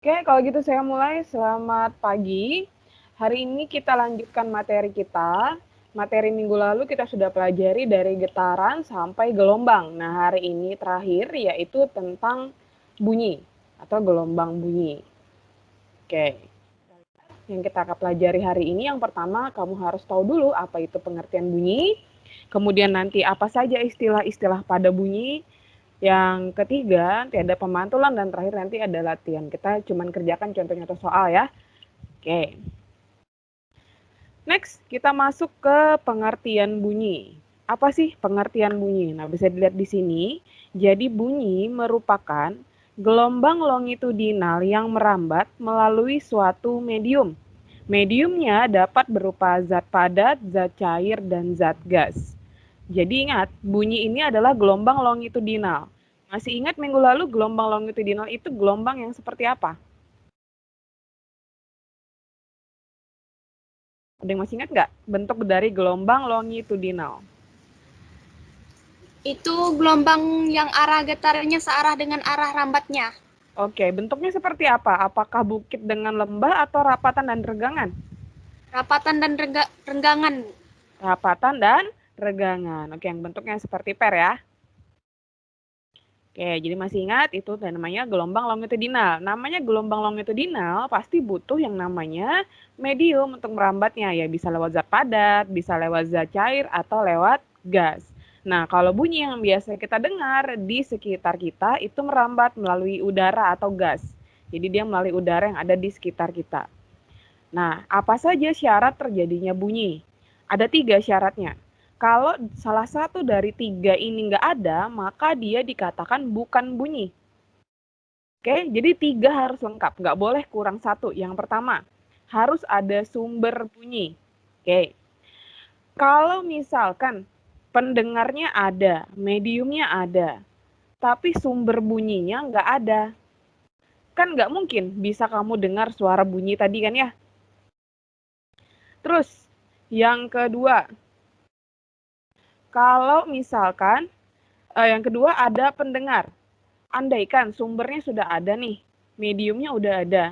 Oke, kalau gitu saya mulai. Selamat pagi. Hari ini kita lanjutkan materi kita. Materi minggu lalu kita sudah pelajari dari getaran sampai gelombang. Nah, hari ini terakhir yaitu tentang bunyi atau gelombang bunyi. Oke, yang kita akan pelajari hari ini yang pertama kamu harus tahu dulu apa itu pengertian bunyi. Kemudian nanti apa saja istilah-istilah pada bunyi. Yang ketiga, nanti ada pemantulan, dan terakhir nanti ada latihan. Kita cuman kerjakan contoh-contoh soal ya. Oke. Next, kita masuk ke pengertian bunyi. Apa sih pengertian bunyi? Nah, bisa dilihat di sini. Jadi bunyi merupakan gelombang longitudinal yang merambat melalui suatu medium. Mediumnya dapat berupa zat padat, zat cair, dan zat gas. Jadi ingat, bunyi ini adalah gelombang longitudinal. Masih ingat minggu lalu gelombang longitudinal itu gelombang yang seperti apa? Ada yang masih ingat nggak bentuk dari gelombang longitudinal? Itu gelombang yang arah getarannya searah dengan arah rambatnya. Oke, bentuknya seperti apa? Apakah bukit dengan lembah atau rapatan dan regangan? Rapatan dan renggangan. Rapatan dan regangan. Oke, yang bentuknya seperti per ya. Oke, jadi masih ingat itu namanya gelombang longitudinal. Namanya gelombang longitudinal pasti butuh yang namanya medium untuk merambatnya. Ya bisa lewat zat padat, bisa lewat zat cair, atau lewat gas. Nah, kalau bunyi yang biasa kita dengar di sekitar kita itu merambat melalui udara atau gas. Jadi dia melalui udara yang ada di sekitar kita. Nah, apa saja syarat terjadinya bunyi? Ada 3 syaratnya. Kalau salah satu dari 3 ini nggak ada, maka dia dikatakan bukan bunyi. Oke, jadi 3 harus lengkap, nggak boleh kurang 1. Yang pertama, harus ada sumber bunyi. Oke, kalau misalkan pendengarnya ada, mediumnya ada, tapi sumber bunyinya nggak ada, kan nggak mungkin bisa kamu dengar suara bunyi tadi kan ya. Terus, yang kedua, kalau misalkan yang kedua ada pendengar. Andaikan sumbernya sudah ada nih, mediumnya udah ada,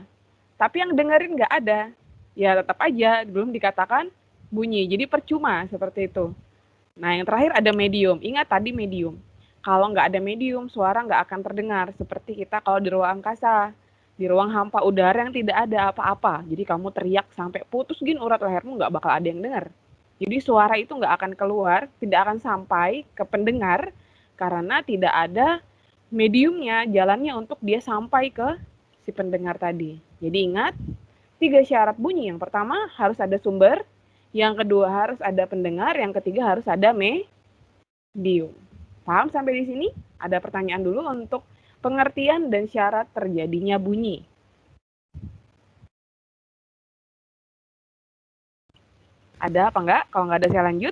tapi yang dengerin nggak ada, ya tetap aja belum dikatakan bunyi. Jadi percuma seperti itu. Nah, yang terakhir ada medium. Ingat tadi medium. Kalau nggak ada medium, suara nggak akan terdengar. Seperti kita kalau di ruang angkasa, di ruang hampa udara yang tidak ada apa-apa. Jadi kamu teriak sampai putus gin urat lehermu, nggak bakal ada yang dengar. Jadi suara itu nggak akan keluar, tidak akan sampai ke pendengar, karena tidak ada mediumnya, jalannya untuk dia sampai ke si pendengar tadi. Jadi ingat, 3 syarat bunyi. Yang pertama harus ada sumber, yang kedua harus ada pendengar, yang ketiga harus ada medium. Paham sampai di sini? Ada pertanyaan dulu untuk pengertian dan syarat terjadinya bunyi. Ada apa enggak? Kalau enggak ada saya lanjut.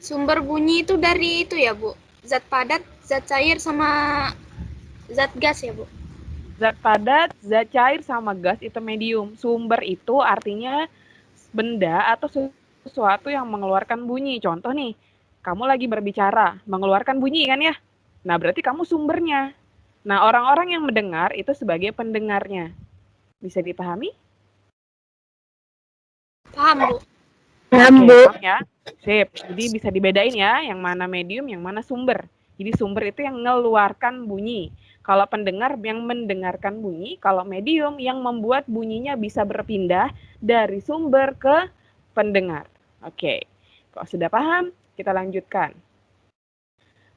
Sumber bunyi itu dari itu ya, Bu. Zat padat, zat cair, sama zat gas ya, Bu. Zat padat, zat cair, sama gas itu medium. Sumber itu artinya benda atau sesuatu yang mengeluarkan bunyi. Contoh nih, kamu lagi berbicara, mengeluarkan bunyi kan ya? Nah, berarti kamu sumbernya. Nah, orang-orang yang mendengar itu sebagai pendengarnya. Bisa dipahami? Paham, Bu? Oke, paham ya? Sip. Jadi bisa dibedain ya, yang mana medium, yang mana sumber. Jadi sumber itu yang mengeluarkan bunyi. Kalau pendengar yang mendengarkan bunyi, kalau medium yang membuat bunyinya bisa berpindah dari sumber ke pendengar. Oke, kalau sudah paham, kita lanjutkan.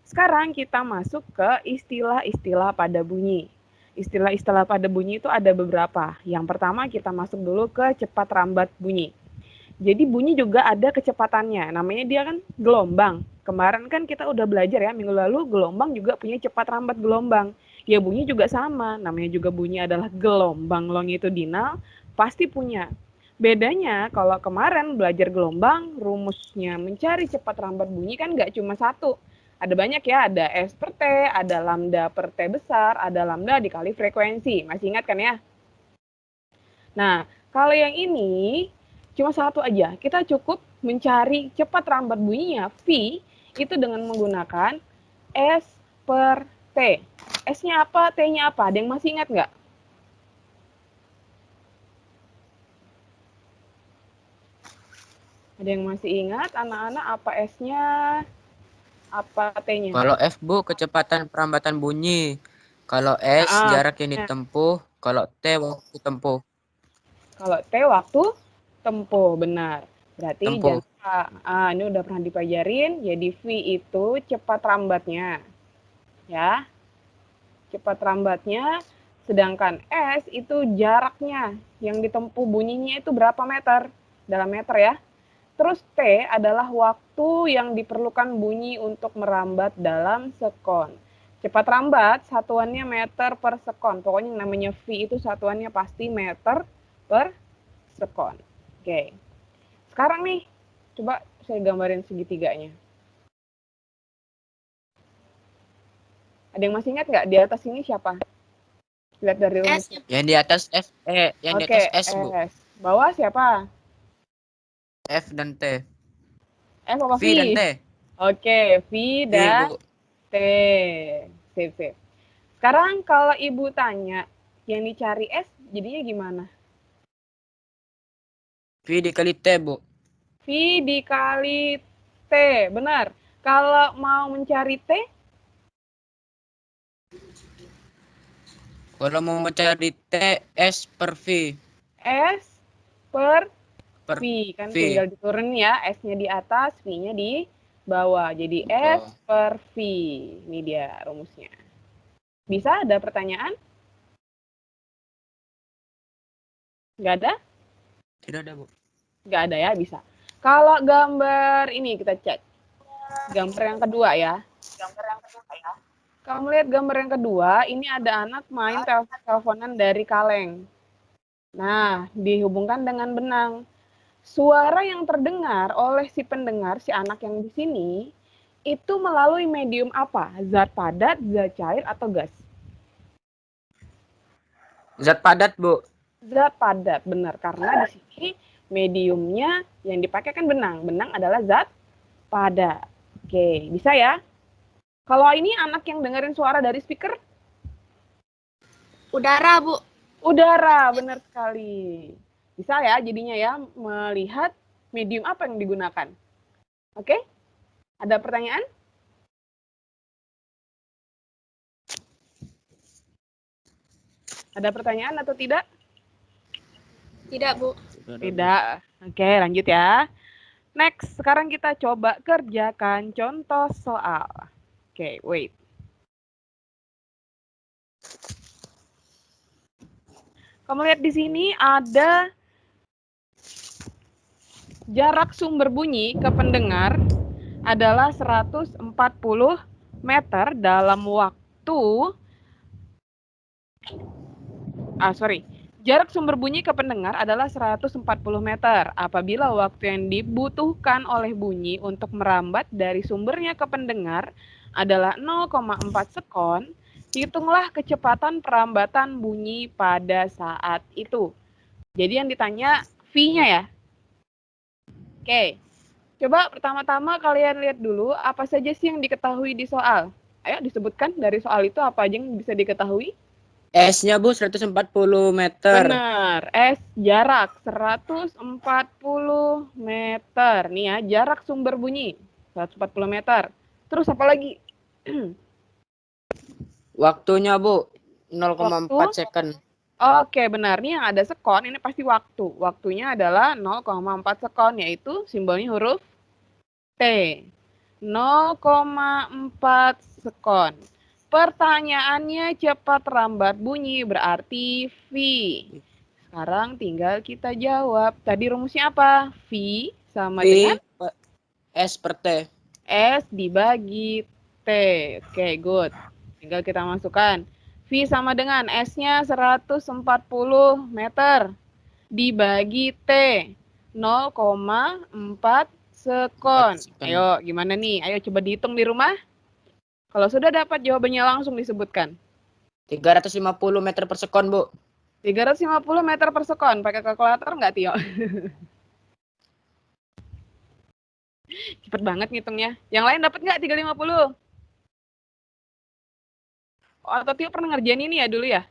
Sekarang kita masuk ke istilah-istilah pada bunyi. Istilah-istilah pada bunyi itu ada beberapa. Yang pertama kita masuk dulu ke cepat rambat bunyi. Jadi bunyi juga ada kecepatannya, namanya dia kan gelombang. Kemarin kan kita udah belajar ya, minggu lalu gelombang juga punya cepat rambat gelombang. Ya bunyi juga sama, namanya juga bunyi adalah gelombang longitudinal, pasti punya. Bedanya kalau kemarin belajar gelombang, rumusnya mencari cepat rambat bunyi kan nggak cuma satu. Ada banyak ya, ada S per T, ada lambda per T besar, ada lambda dikali frekuensi. Masih ingat kan ya? Nah, kalau yang ini cuma satu aja. Kita cukup mencari cepat rambat bunyinya V itu dengan menggunakan S per T. S-nya apa, T-nya apa? Ada yang masih ingat nggak? Ada yang masih ingat anak-anak apa S-nya, apa T-nya? Kalau F, Bu, kecepatan perambatan bunyi. Kalau S, Ah, jarak yang ditempuh. Kalau T, waktu tempuh. kalau T waktu tempuh, benar. Berarti jangan Tempuh. lupa. Ini udah pernah dipelajarin. Jadi V itu cepat rambatnya, ya. Cepat rambatnya. Sedangkan S itu jaraknya yang ditempuh bunyinya itu berapa meter? Dalam meter ya. Terus T adalah waktu yang diperlukan bunyi untuk merambat dalam sekon. Cepat rambat satuannya meter per sekon. Pokoknya yang namanya V itu satuannya pasti meter per sekon. Oke. Sekarang nih, coba saya gambarin segitiganya. Ada yang masih ingat nggak di atas ini siapa? Lihat dari rumus. S. Yang di atas F, yang di Oke, atas S, Bu. S. Bawah siapa? F dan T. F apa V V? dan T. Oke, V V, dan Bu. T. Sip, sip. Sekarang kalau ibu tanya, yang dicari S jadinya gimana? V dikali T, Bu. V dikali T, benar. Kalau mau mencari T, Kalau mau mencari T, S per V. S per Per V. Kan V. tinggal diturun ya, S-nya di atas, V-nya di bawah. Jadi S Oh. per V. Ini dia rumusnya. Bisa ada pertanyaan? Nggak ada? Tidak ada, Bu. Nggak ada ya, bisa. Kalau gambar ini kita cek. Gambar yang kedua ya. Kamu lihat gambar yang kedua, ini ada anak main teleponan dari kaleng. Nah, dihubungkan dengan benang. Suara yang terdengar oleh si pendengar, si anak yang di sini, itu melalui medium apa? Zat padat, zat cair, atau gas? Zat padat, Bu. Zat padat, benar. Karena di sini mediumnya yang dipakai kan benang. Benang adalah zat padat. Oke, bisa ya? Kalau ini anak yang dengerin suara dari speaker, Udara, Bu. udara, benar sekali. Bisa ya jadinya ya melihat medium apa yang digunakan. Oke? Ada pertanyaan? Ada pertanyaan atau tidak? Tidak, Bu. Tidak. Oke, lanjut ya. Next, sekarang kita coba kerjakan contoh soal. Oke, wait. Kamu lihat di sini ada jarak sumber bunyi ke pendengar adalah 140 meter dalam waktu Jarak sumber bunyi ke pendengar adalah 140 meter. Apabila waktu yang dibutuhkan oleh bunyi untuk merambat dari sumbernya ke pendengar adalah 0,4 sekon, hitunglah kecepatan perambatan bunyi pada saat itu. Jadi yang ditanya V-nya ya. Oke, coba pertama-tama kalian lihat dulu apa saja sih yang diketahui di soal. Ayo disebutkan dari soal itu apa aja yang bisa diketahui. S-nya, Bu, 140 meter. Benar, S jarak 140 meter. Nih ya, jarak sumber bunyi 140 meter. Terus apa lagi? Waktunya, Bu, 0,4 second. Oke, benar. Nih yang ada sekon, ini pasti waktu. Waktunya adalah 0,4 sekon, yaitu simbolnya huruf T. 0,4 sekon. Pertanyaannya cepat rambat bunyi berarti V. Sekarang tinggal kita jawab. Tadi rumusnya apa? V sama dengan S per T. S dibagi T. Oke, good. Tinggal kita masukkan. V sama dengan S-nya 140 meter dibagi T 0,4 sekon. Ayo, gimana nih? Ayo coba dihitung di rumah. Kalau sudah dapat jawabannya langsung disebutkan. 350 meter per sekon, Bu. 350 meter per sekon. Pakai kalkulator nggak, Tio? Cepet banget ngitungnya. Yang lain dapat nggak 350? Oh, atau Tio pernah ngerjain ini ya dulu ya?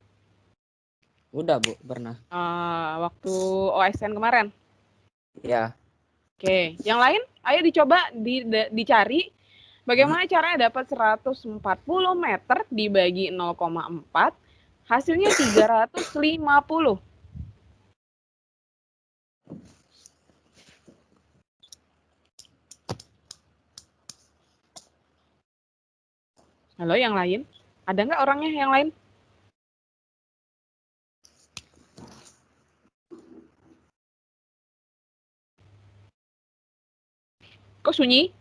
Udah, Bu, pernah. Waktu OSN kemarin? Ya. Oke, yang lain ayo dicoba dicari bagaimana caranya dapat 140 meter dibagi 0,4, hasilnya 350. Halo, yang lain? Ada nggak orangnya yang lain? Kok sunyi?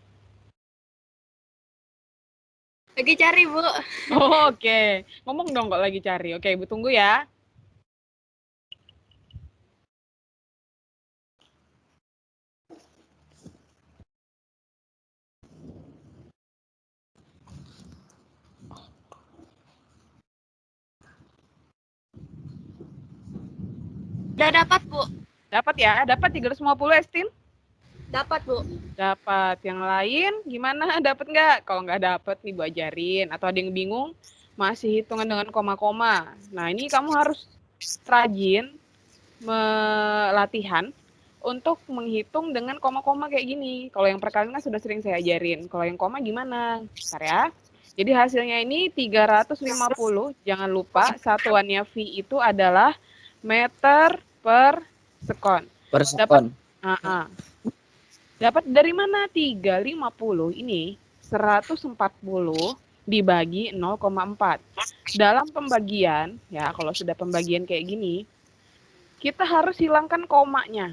Lagi cari, Bu. Oh, oke. Ngomong dong kok lagi cari. Oke, Ibu tunggu ya. Udah dapat, Bu. Dapat ya? Dapat 350 Estin? Dapat, Bu. Dapat. Yang lain gimana? Dapat nggak? Kalau nggak dapat nih Bu ajarin. Atau ada yang bingung? Masih hitungan dengan koma-koma. Nah, ini kamu harus rajin latihan untuk menghitung dengan koma-koma kayak gini. Kalau yang perkalian kan sudah sering saya ajarin. Kalau yang koma gimana? Bentar ya. Jadi hasilnya ini 350. Jangan lupa satuannya V itu adalah meter per sekon. Per Dapat sekon. dapat dari mana? 350 ini 140 dibagi 0,4. Dalam pembagian, ya kalau sudah pembagian kayak gini, kita harus hilangkan komanya.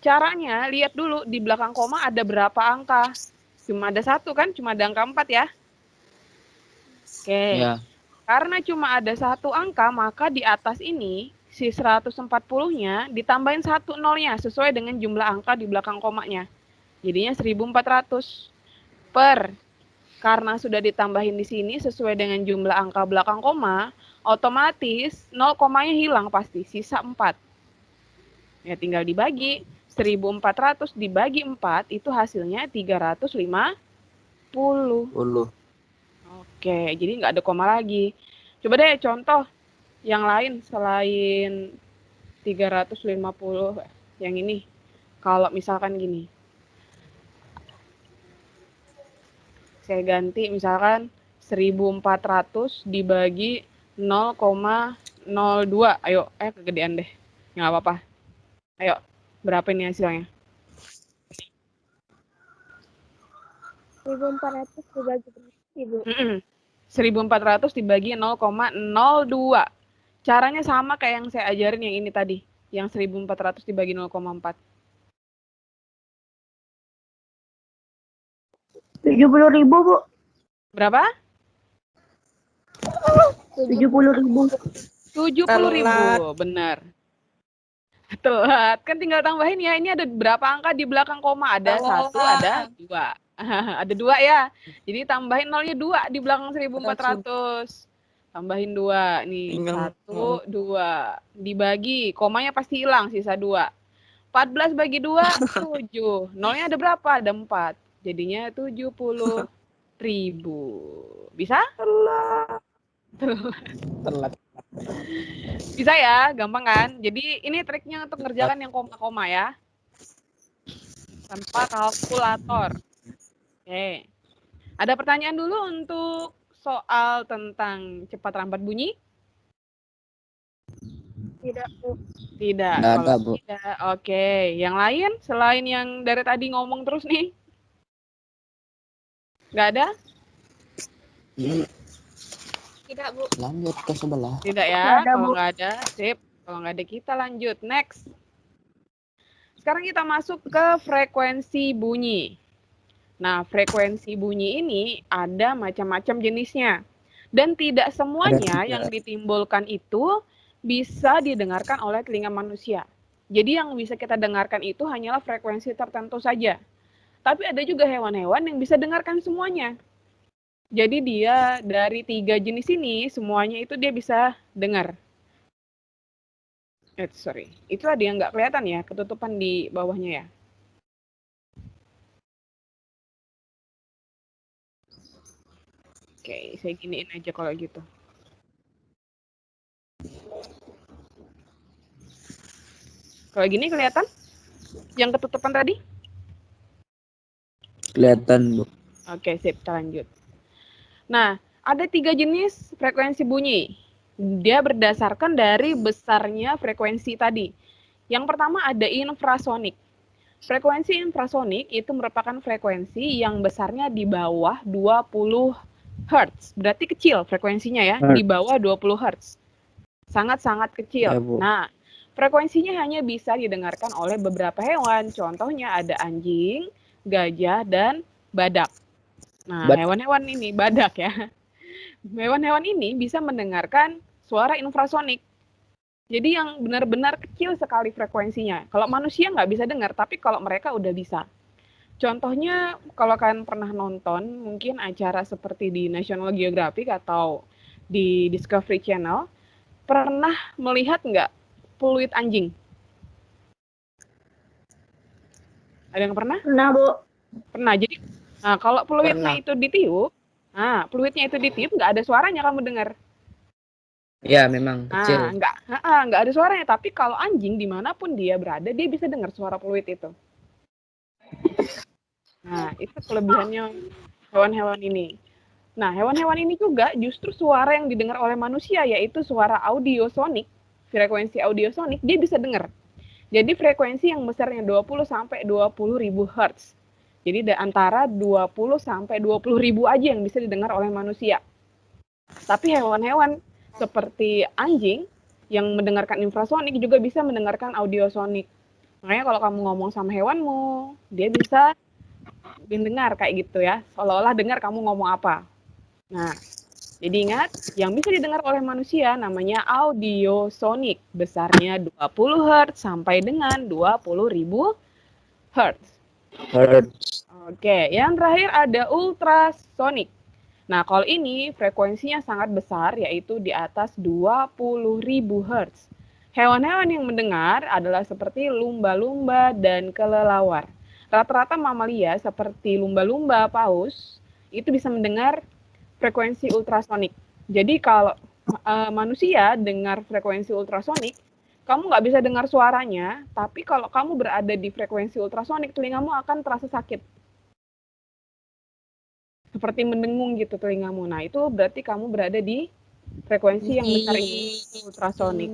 Caranya, lihat dulu di belakang koma ada berapa angka. Cuma ada satu kan, cuma ada angka 4 ya. Oke, Ya. karena cuma ada satu angka, maka di atas ini, si 140-nya ditambahin satu nolnya, sesuai dengan jumlah angka di belakang komanya. Jadinya 1400 per, karena sudah ditambahin di sini sesuai dengan jumlah angka belakang koma, otomatis 0 komanya hilang pasti, sisa 4. Ya tinggal dibagi, 1400 dibagi 4 itu hasilnya 350. Oke, jadi nggak ada koma lagi. Coba deh contoh yang lain selain 350 yang ini. Kalau misalkan gini, saya ganti misalkan 1400 dibagi 0,02. Ayo, kegedean deh. Nggak apa-apa. Ayo, berapa ini hasilnya? 1.400 dibagi berapa, Ibu? 1.400 dibagi 0,02. Caranya sama kayak yang saya ajarin yang ini tadi. Yang 1.400 dibagi 0,4. 70.000, Bu. Berapa? 70.000. 70.000, benar. Telat. Kan tinggal tambahin ya. Ini ada berapa angka di belakang koma? Ada 1, ada 2. Ada 2 ya. Jadi tambahin nolnya 2 di belakang 1.400. Tambahin 2. Nih, 1, 2. Dibagi, komanya pasti hilang, sisa 2. 14 bagi 2, 7. Nolnya ada berapa? Ada 4. Jadinya 70.000. Bisa? Telat. Bisa ya, gampang kan? Jadi ini triknya untuk ngerjakan yang koma-koma ya. Tanpa kalkulator. Oke. Ada pertanyaan dulu untuk soal tentang cepat lambat bunyi? Tidak, Bu. Tidak. Nggak Kalau ada, Bu. tidak, oke. Yang lain selain yang dari tadi ngomong terus nih? Nggak ada? Tidak, Bu. Lanjut ke sebelah. Tidak ya? Nggak ada, Kalau Bu. nggak ada, sip. Kalau nggak ada kita lanjut. Next. Sekarang kita masuk ke frekuensi bunyi. Nah, frekuensi bunyi ini ada macam-macam jenisnya. Dan tidak semuanya yang ditimbulkan itu bisa didengarkan oleh telinga manusia. Jadi yang bisa kita dengarkan itu hanyalah frekuensi tertentu saja. Tapi ada juga hewan-hewan yang bisa dengarkan semuanya. Jadi dia dari 3 jenis ini, semuanya itu dia bisa dengar. Sorry, itu ada yang nggak kelihatan ya, ketutupan di bawahnya ya. Oke, saya giniin aja kalau gitu. Kalau gini kelihatan? Yang ketutupan tadi? Kelihatan, Bu. Oke, sip, kita lanjut. Nah, ada 3 jenis frekuensi bunyi. Dia berdasarkan dari besarnya frekuensi tadi. Yang pertama ada infrasonik. Frekuensi infrasonik itu merupakan frekuensi yang besarnya di bawah 20 Hz. Berarti kecil frekuensinya ya, di bawah 20 Hz. Sangat-sangat kecil. Ya, Bu. Nah, frekuensinya hanya bisa didengarkan oleh beberapa hewan. Contohnya ada anjing, gajah, dan badak. Nah, hewan-hewan ini, badak ya. Hewan-hewan ini bisa mendengarkan suara infrasonik. Jadi yang benar-benar kecil sekali frekuensinya. Kalau manusia nggak bisa dengar, tapi kalau mereka udah bisa. Contohnya, kalau kalian pernah nonton, mungkin acara seperti di National Geographic atau di Discovery Channel, pernah melihat nggak peluit anjing? Ada yang pernah? Nah, Bu. Pernah. Jadi, nah kalau peluitnya itu ditiup, nggak ada suaranya kamu dengar. Ya, memang Nah, kecil. nggak ada suaranya. Tapi kalau anjing dimanapun dia berada, dia bisa dengar suara peluit itu. Nah, itu kelebihannya hewan-hewan ini. Nah, hewan-hewan ini juga justru suara yang didengar oleh manusia, yaitu suara audiosonik, frekuensi audiosonik, dia bisa dengar. Jadi frekuensi yang besarnya 20 sampai 20 ribu Hz. Jadi antara 20 sampai 20 ribu aja yang bisa didengar oleh manusia. Tapi hewan-hewan seperti anjing yang mendengarkan infrasonik juga bisa mendengarkan audiosonik. Makanya kalau kamu ngomong sama hewanmu, dia bisa mendengar kayak gitu ya. Seolah-olah dengar kamu ngomong apa. Nah, jadi ingat, yang bisa didengar oleh manusia namanya audiosonik. Besarnya 20 Hz sampai dengan 20 ribu Hz. Oke, yang terakhir ada ultrasonik. Nah, kalau ini frekuensinya sangat besar, yaitu di atas 20 ribu Hz. Hewan-hewan yang mendengar adalah seperti lumba-lumba dan kelelawar. Rata-rata mamalia seperti lumba-lumba, paus, itu bisa mendengar frekuensi ultrasonik. Jadi kalau manusia dengar frekuensi ultrasonik, kamu nggak bisa dengar suaranya, tapi kalau kamu berada di frekuensi ultrasonik, telingamu akan terasa sakit. Seperti mendengung gitu telingamu. Nah, itu berarti kamu berada di frekuensi yang besar ini, ultrasonik.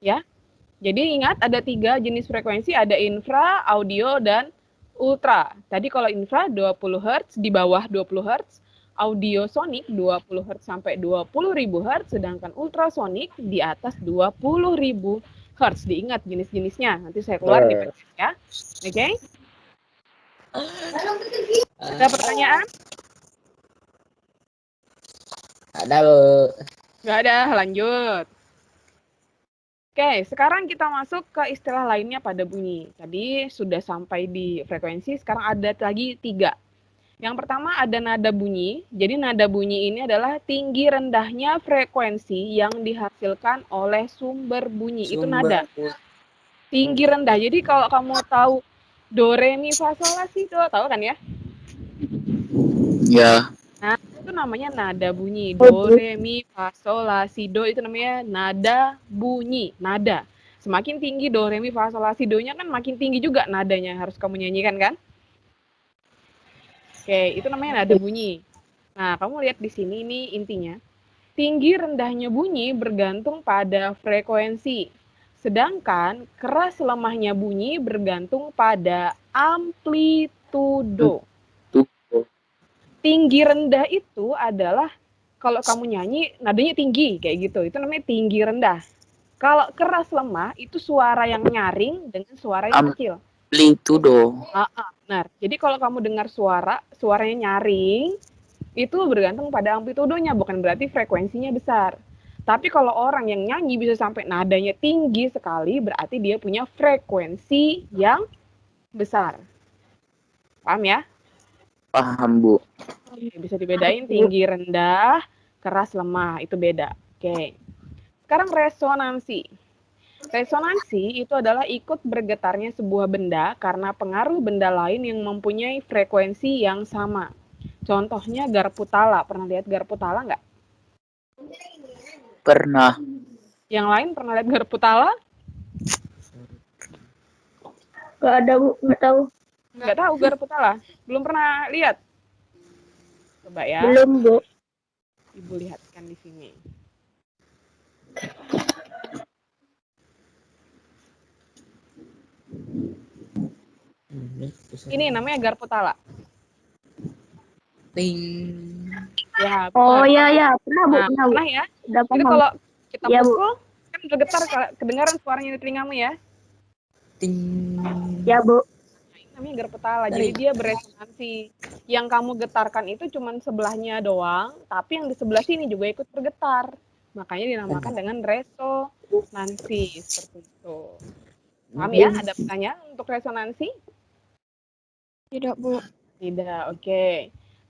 Ya. Jadi ingat ada 3 jenis frekuensi, ada infra, audio, dan ultra. Tadi kalau infra 20 Hz, di bawah 20 Hz, audiosonik 20 Hz sampai 20 ribu Hz, sedangkan ultrasonik di atas 20 ribu Hz. Diingat jenis-jenisnya, nanti saya keluar di PDF ya. Oke? Ada pertanyaan? Ada, Bu. Nggak ada, lanjut. Oke, sekarang kita masuk ke istilah lainnya pada bunyi. Tadi sudah sampai di frekuensi, sekarang ada lagi 3. Yang pertama ada nada bunyi. Jadi nada bunyi ini adalah tinggi rendahnya frekuensi yang dihasilkan oleh sumber bunyi. Itu nada. Tinggi rendah. Jadi kalau kamu tahu do, re, mi, fa, sol, la, si, do, tahu kan ya? Ya. Nah, itu namanya nada bunyi. Do, re, mi, fa, sol, la, si, do itu namanya nada bunyi. Nada. Semakin tinggi do, re, mi, fa, sol, la, si, do-nya kan makin tinggi juga nadanya. Harus kamu nyanyikan kan? Oke, itu namanya nada bunyi. Nah, kamu lihat di sini ini intinya. Tinggi rendahnya bunyi bergantung pada frekuensi. Sedangkan keras lemahnya bunyi bergantung pada amplitudo. Tinggi rendah itu adalah kalau kamu nyanyi nadanya tinggi kayak gitu. Itu namanya tinggi rendah. Kalau keras lemah itu suara yang nyaring dengan suara yang kecil. Amplitudo. Benar. Jadi kalau kamu dengar suaranya nyaring, itu bergantung pada amplitudonya, bukan berarti frekuensinya besar. Tapi kalau orang yang nyanyi bisa sampai nadanya tinggi sekali, berarti dia punya frekuensi yang besar. Paham ya? Paham, Bu. Bisa dibedain tinggi, rendah, keras, lemah, itu beda. Oke. Sekarang resonansi. Resonansi itu adalah ikut bergetarnya sebuah benda karena pengaruh benda lain yang mempunyai frekuensi yang sama. Contohnya garpu tala. Pernah lihat garpu tala nggak? Pernah. Yang lain pernah lihat garpu tala? Nggak ada, Bu. Nggak tahu. Nggak tahu garpu tala? Belum pernah lihat? Coba ya. Belum, Bu. Ibu lihatkan di sini. Ini namanya garpu tala. Ting. Ya, Oh, benar. iya, iya. Pernah, Bu. Nah, Pernah, Bu. pernah ya? Udah Jadi paham. kalau kita Iya, Bu. pukul, kan bergetar, kedengaran suaranya di telingamu ya? Ting. Iya, Bu. Nah, ini namanya garpu tala. Jadi dia beresonansi. Yang kamu getarkan itu cuma sebelahnya doang, tapi yang di sebelah sini juga ikut bergetar. Makanya dinamakan dengan resonansi. Seperti itu. Paham ya? Ada pertanyaan untuk resonansi? Tidak, Bu. Tidak, oke.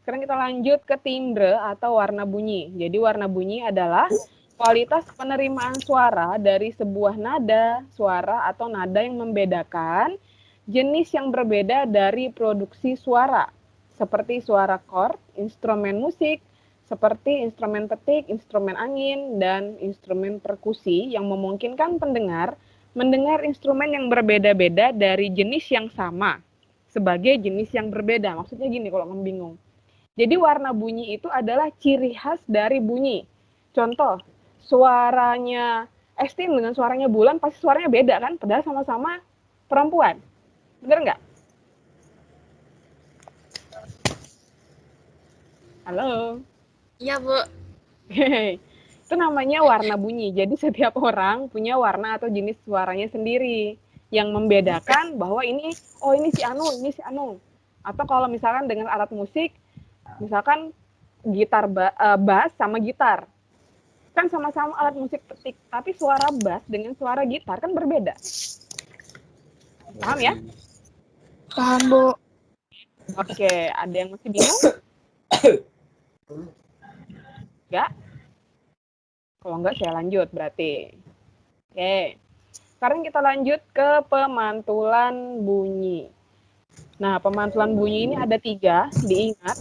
Sekarang kita lanjut ke timbre atau warna bunyi. Jadi warna bunyi adalah kualitas penerimaan suara dari sebuah nada, suara atau nada yang membedakan jenis yang berbeda dari produksi suara. Seperti suara chord, instrumen musik, seperti instrumen petik, instrumen angin, dan instrumen perkusi yang memungkinkan pendengar mendengar instrumen yang berbeda-beda dari jenis yang sama sebagai jenis yang berbeda. Maksudnya gini kalau kamu bingung. Jadi warna bunyi itu adalah ciri khas dari bunyi. Contoh, suaranya Estin dengan suaranya Bulan pasti suaranya beda kan? Padahal sama-sama perempuan. Bener nggak? Halo? Iya, Bu. Hehe. Itu namanya warna bunyi. Jadi setiap orang punya warna atau jenis suaranya sendiri yang membedakan bahwa ini, oh ini si Anu, ini si Anu. Atau kalau misalkan dengan alat musik, misalkan gitar bass sama gitar. Kan sama-sama alat musik petik, tapi suara bass dengan suara gitar kan berbeda. Paham ya? Paham, Bu. Oke, ada yang masih bingung? Enggak? Kalau enggak saya lanjut berarti. Oke. Sekarang kita lanjut ke pemantulan bunyi. Nah, pemantulan bunyi ini ada 3, diingat.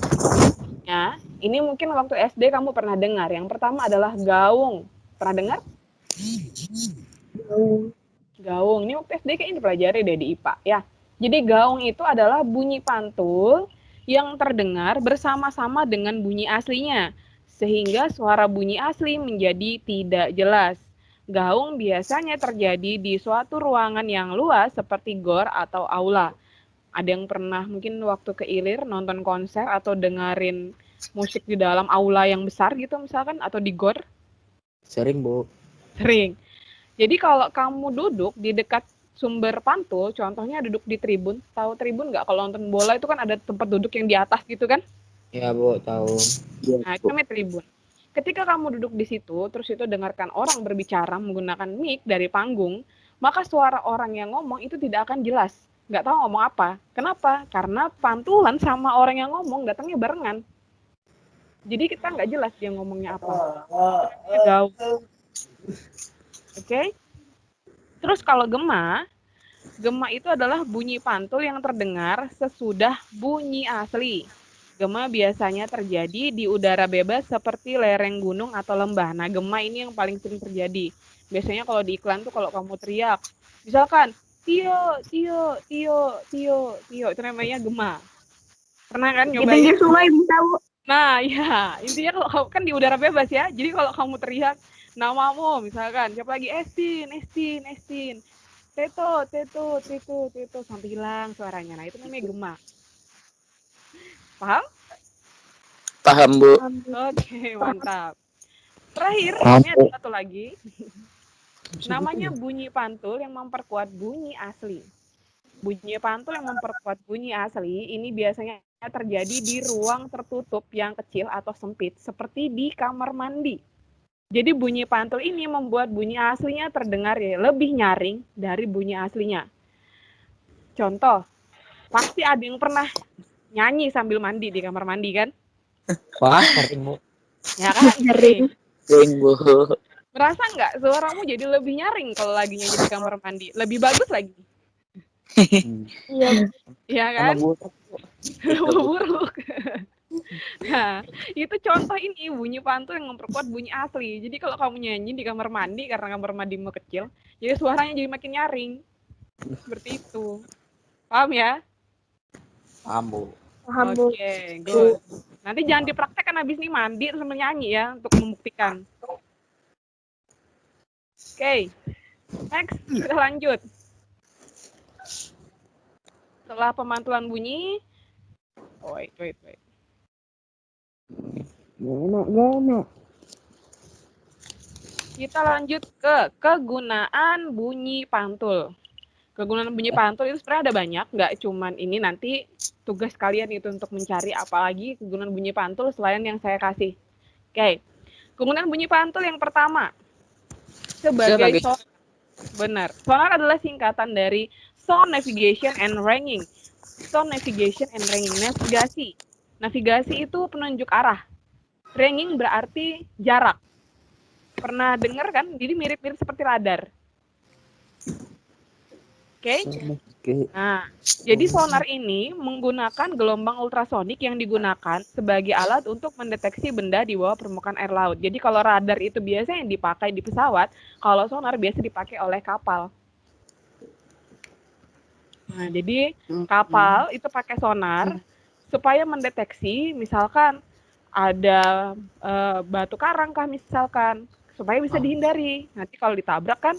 Ya, ini mungkin waktu SD kamu pernah dengar. Yang pertama adalah gaung. Pernah dengar? Gaung. Ini waktu SD kayaknya dipelajari deh di IPA. Ya. Jadi gaung itu adalah bunyi pantul yang terdengar bersama-sama dengan bunyi aslinya. Sehingga suara bunyi asli menjadi tidak jelas. Gaung biasanya terjadi di suatu ruangan yang luas seperti gor atau aula. Ada yang pernah mungkin waktu ke Ilir nonton konser atau dengerin musik di dalam aula yang besar gitu misalkan atau di gor? Sering, Bu. Sering. Jadi kalau kamu duduk di dekat sumber pantul, contohnya duduk di tribun, tahu tribun nggak? Kalau nonton bola itu kan ada tempat duduk yang di atas gitu kan? Ya, Bu, tahu. Nah, itu namanya tribun. Ketika kamu duduk di situ, terus itu dengarkan orang berbicara menggunakan mic dari panggung, maka suara orang yang ngomong itu tidak akan jelas. Nggak tahu ngomong apa. Kenapa? Karena pantulan sama orang yang ngomong datangnya barengan. Jadi kita nggak jelas dia ngomongnya apa. Itu gaung. Oke? Terus kalau gema itu adalah bunyi pantul yang terdengar sesudah bunyi asli. Gema biasanya terjadi di udara bebas seperti lereng gunung atau lembah. Nah, gema ini yang paling sering terjadi. Biasanya kalau di iklan tuh kalau kamu teriak, misalkan Tio, Tio, Tio, Tio, Tio, itu namanya gema. Pernah kan Di nyobain? pinggir sungai bisa, Bu. Nah, ya, intinya kalau kan di udara bebas ya. Jadi kalau kamu teriak namamu, misalkan siapa lagi Estin, Estin, Estin, Teto, Teto, Teto, Teto, sampai hilang suaranya. Nah, itu namanya gema. Paham? Paham, Bu. Oke, mantap. Terakhir, ini ada satu lagi. Namanya bunyi pantul yang memperkuat bunyi asli. Bunyi pantul yang memperkuat bunyi asli ini biasanya terjadi di ruang tertutup yang kecil atau sempit, seperti di kamar mandi. Jadi bunyi pantul ini membuat bunyi aslinya terdengar ya lebih nyaring dari bunyi aslinya. Contoh, pasti ada yang pernah nyanyi sambil mandi di kamar mandi kan? Wah, sering, Bu. Ya kan? Sering. Sering, Bu. Merasa nggak suaramu jadi lebih nyaring kalau lagi nyanyi di kamar mandi? Lebih bagus lagi. Iya. Iya Sama kan? buruk. Buruk. Nah, itu contoh ini bunyi pantul yang memperkuat bunyi asli. Jadi kalau kamu nyanyi di kamar mandi karena kamar mandimu kecil, jadi suaranya jadi makin nyaring. Seperti itu. Paham ya? Paham, Bu. Paham, Bu. Oke, good. Nanti jangan dipraktekkan habis nih mandi terus menyanyi ya untuk membuktikan. Oke, next kita lanjut. Setelah pemantulan bunyi, wait. Gana. Kita lanjut ke kegunaan bunyi pantul. Kegunaan bunyi pantul itu sebenarnya ada banyak, nggak cuman ini. Nanti tugas kalian itu untuk mencari apalagi kegunaan bunyi pantul selain yang saya kasih. Oke, kegunaan bunyi pantul yang pertama sebagai sonar. Benar, sonar adalah singkatan dari sound navigation and ringing. Sound navigation and ringing, navigasi. Navigasi itu penunjuk arah. Ringing berarti jarak. Pernah dengar kan? Jadi mirip-mirip seperti radar. Oke? Nah, jadi sonar ini menggunakan gelombang ultrasonik yang digunakan sebagai alat untuk mendeteksi benda di bawah permukaan air laut. Jadi kalau radar itu biasanya yang dipakai di pesawat, kalau sonar biasa dipakai oleh kapal. Nah, jadi kapal itu pakai sonar supaya mendeteksi misalkan ada batu karang kah misalkan, supaya bisa dihindari. Nanti kalau ditabrak kan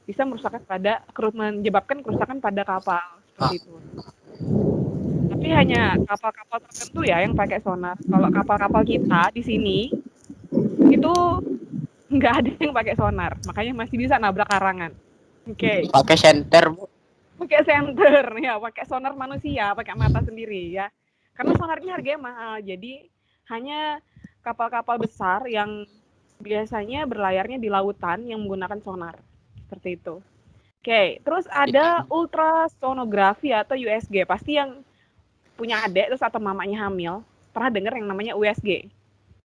bisa menyebabkan kerusakan pada kapal seperti itu. Tapi hanya kapal-kapal tertentu ya yang pakai sonar. Kalau kapal-kapal kita di sini itu nggak ada yang pakai sonar, makanya masih bisa nabrak karangan. Oke. Pakai senter, Bu. Pakai senter ya, pakai sonar manusia, pakai mata sendiri ya. Karena sonarnya harganya mahal, jadi hanya kapal-kapal besar yang biasanya berlayarnya di lautan yang menggunakan sonar. Seperti itu. Oke, terus ada ultrasonografi atau USG. Pasti yang punya adik terus atau mamanya hamil pernah dengar yang namanya USG.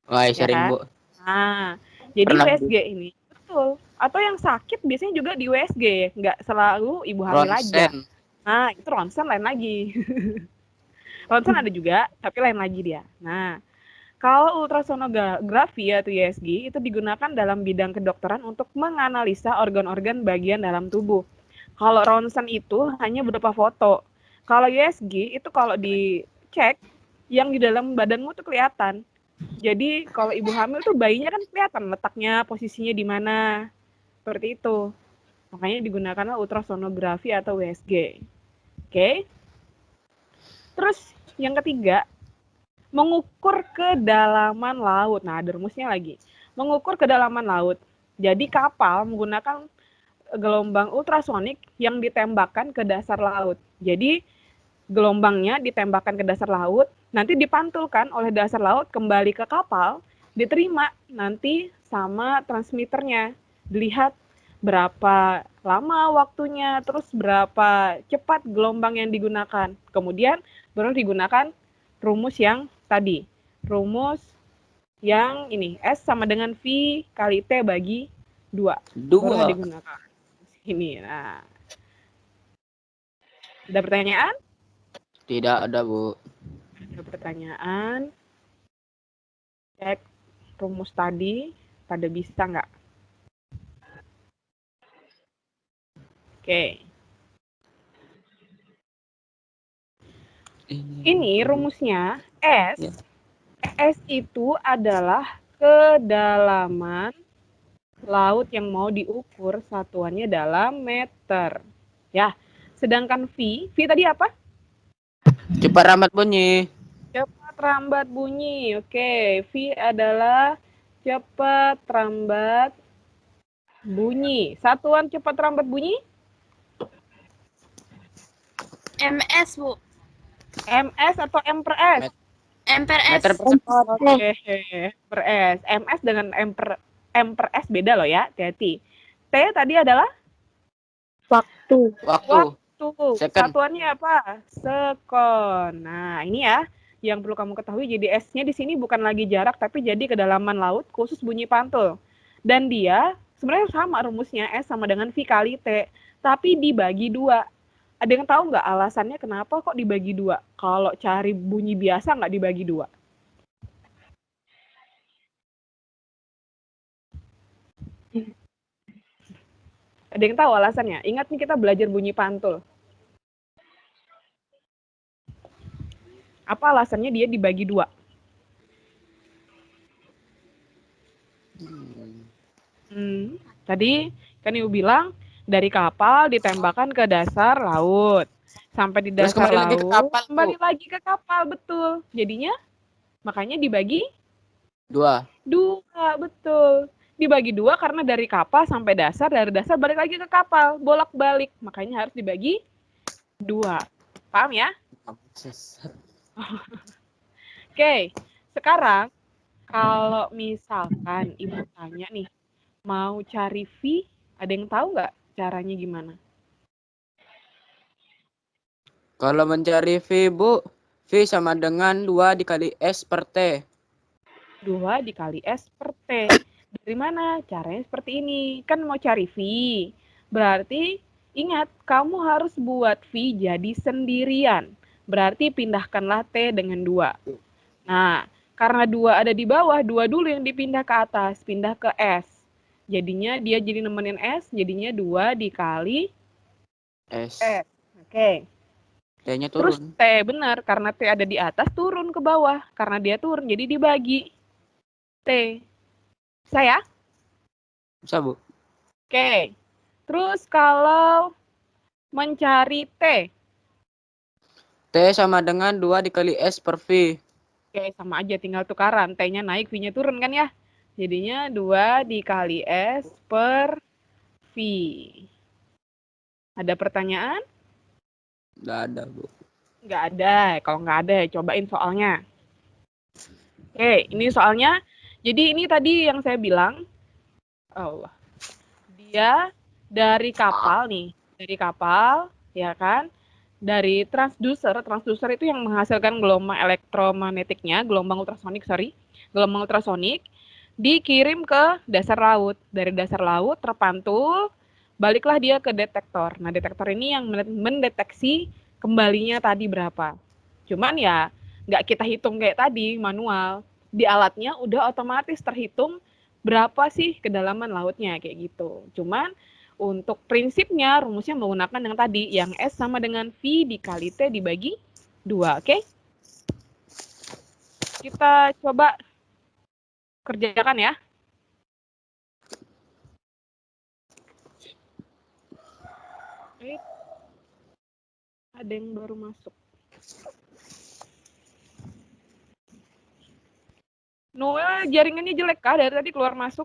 Wah, Ya sering, kan? Bu. Nah, jadi Pernah, USG ini betul. Atau yang sakit biasanya juga di USG, nggak selalu ibu hamil aja. Ronsen. Nah, itu ronsen lain lagi. Ronsen ada juga, tapi lain lagi dia. Nah, kalau ultrasonografi atau USG itu digunakan dalam bidang kedokteran untuk menganalisa organ-organ bagian dalam tubuh. Kalau ronsen itu hanya berupa foto. Kalau USG itu kalau dicek, yang di dalam badanmu tuh kelihatan. Jadi kalau ibu hamil tuh bayinya kan kelihatan letaknya, posisinya di mana. Seperti itu. Makanya digunakanlah ultrasonografi atau USG. Oke. Terus yang ketiga, mengukur kedalaman laut. Nah, ada rumusnya lagi. Mengukur kedalaman laut. Jadi kapal menggunakan gelombang ultrasonik yang ditembakkan ke dasar laut. Jadi gelombangnya ditembakkan ke dasar laut, nanti dipantulkan oleh dasar laut kembali ke kapal, diterima nanti sama transmitternya. Dilihat berapa lama waktunya, terus berapa cepat gelombang yang digunakan. Kemudian baru digunakan rumus yang tadi. Rumus yang ini, S sama dengan V kali T bagi 2. Baru digunakan. Ini, nah. Ada pertanyaan? Tidak ada, Bu. Ada pertanyaan. Cek rumus tadi, pada bisa nggak? Oke. Ini rumusnya S. Ya. S itu adalah kedalaman laut yang mau diukur, satuannya dalam meter. Ya. Sedangkan V tadi apa? Cepat rambat bunyi. Cepat rambat bunyi. Oke, V adalah cepat rambat bunyi. Satuan cepat rambat bunyi? MS, Bu. MS atau M per S? M per S. Meter per second. Oke, per S. MS dengan M per S beda loh ya, hati-hati. T tadi adalah? Waktu. Waktu. Second. Satuannya apa? Sekon. Nah, ini ya yang perlu kamu ketahui. Jadi S-nya di sini bukan lagi jarak, tapi jadi kedalaman laut khusus bunyi pantul. Dan dia sebenarnya sama rumusnya, S sama dengan V kali T, tapi dibagi 2. Ada yang tahu nggak alasannya kenapa kok dibagi 2? Kalau cari bunyi biasa nggak dibagi 2? Ada yang tahu alasannya? Ingat nih kita belajar bunyi pantul. Apa alasannya dia dibagi 2? Tadi kan Ibu bilang dari kapal ditembakkan ke dasar laut. Sampai di Terus dasar kembali lagi ke laut, kapal, kembali Bu. lagi ke kapal, betul. Jadinya makanya dibagi 2. 2, betul. Dibagi 2 karena dari kapal sampai dasar, dari dasar balik lagi ke kapal, bolak-balik. Makanya harus dibagi 2. Paham ya? Oke, sekarang kalau misalkan Ibu tanya nih, mau cari V, ada yang tahu nggak caranya gimana? Kalau mencari V, Bu, V sama dengan 2 dikali S per T. 2 dikali S per T. Dari mana? Caranya seperti ini. Kan mau cari V. Berarti ingat, kamu harus buat V jadi sendirian. Berarti pindahkanlah T dengan 2. Nah, karena 2 ada di bawah, 2 dulu yang dipindah ke atas, pindah ke S. Jadinya dia jadi nemenin S, jadinya 2 dikali S. S. Oke. T-nya Terus turun. T, benar. Karena T ada di atas, turun ke bawah. Karena dia turun, jadi dibagi. T. Saya? Bisa, Bu? Oke. Terus kalau mencari T. T sama dengan 2 dikali S per V. Oke, sama aja. Tinggal tukaran. T-nya naik, V-nya turun kan ya? Jadinya 2 dikali S per V. Ada pertanyaan? Nggak ada, Bu. Nggak ada. Kalau nggak ada, cobain soalnya. Oke, ini soalnya. Jadi ini tadi yang saya bilang. Allah. Dia dari kapal nih. Dari kapal, ya kan? Dari transducer. Transducer itu yang menghasilkan gelombang elektromagnetiknya. Gelombang ultrasonik, sorry. Gelombang ultrasonik. Dikirim ke dasar laut. Dari dasar laut terpantul. Baliklah dia ke detektor. Nah, detektor ini yang mendeteksi kembalinya tadi berapa. Cuman ya nggak kita hitung kayak tadi manual. Di alatnya udah otomatis terhitung berapa sih kedalaman lautnya kayak gitu. Cuman untuk prinsipnya rumusnya menggunakan yang tadi yang S sama dengan V dikali T dibagi 2, oke? Kita coba kerjakan ya. Ada yang baru masuk. Noel jaringannya jelek kah dari tadi keluar masuk?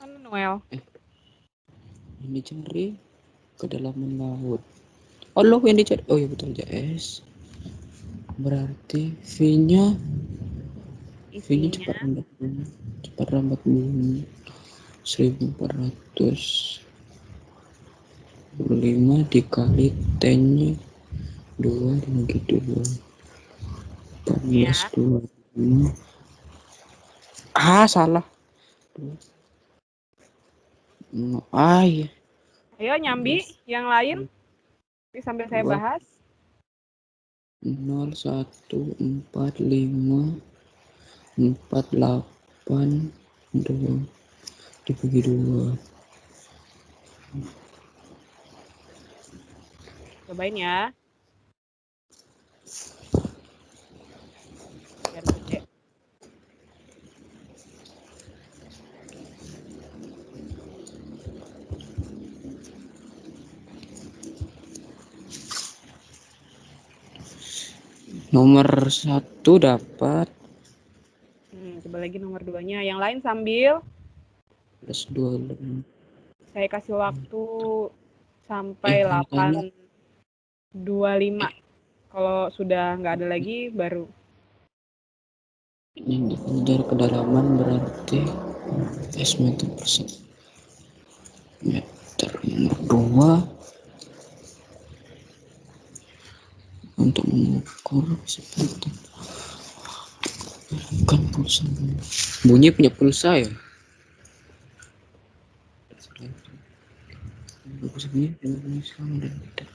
Mana Noel? Ini cari kedalaman laut. Oh, lo yang dicari. Oh, iya betul aja S. Berarti V-nya Isinya cepat rambat bumi 1445 dikali T-nya 2 dibagi 2 ya. 1425. Salah. Iya. Ayo nyambi yang lain. Ini sambil saya bahas. 0145482 dibagi 2. Cobain ya. Biar gede. Nomor 1 dapat Coba lagi nomor 2-nya. Yang lain sambil plus 2. saya kasih waktu sampai Makanya 8.25. Kalau sudah nggak ada lagi, baru. ini dari kedalaman berarti S meter per meter. Nomor 2 untuk mengukur kecepatan kan pulsa. Bunyi punya pulsa ya. Bagus bunyi sama dan tidak.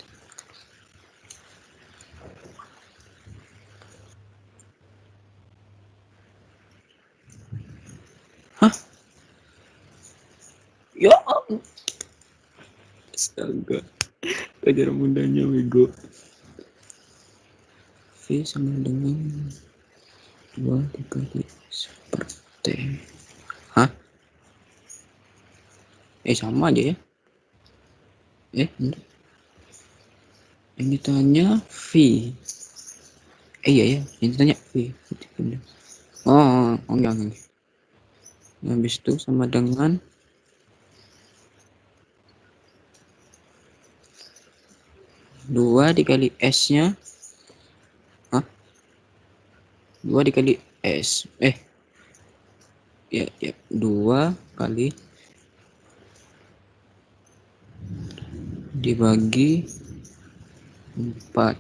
Hah? Ya. Astaga. Ajaran mudanya bego. V sama dengan 2 dikali seperti. Hah? Sama aja ya. Bentar. Yang ditanya V. Iya ya, yang ditanya V. Oh, enggak. Habis itu sama dengan 2 dikali S-nya. Hah? 2 dikali S. Ya, 2 kali dibagi 4.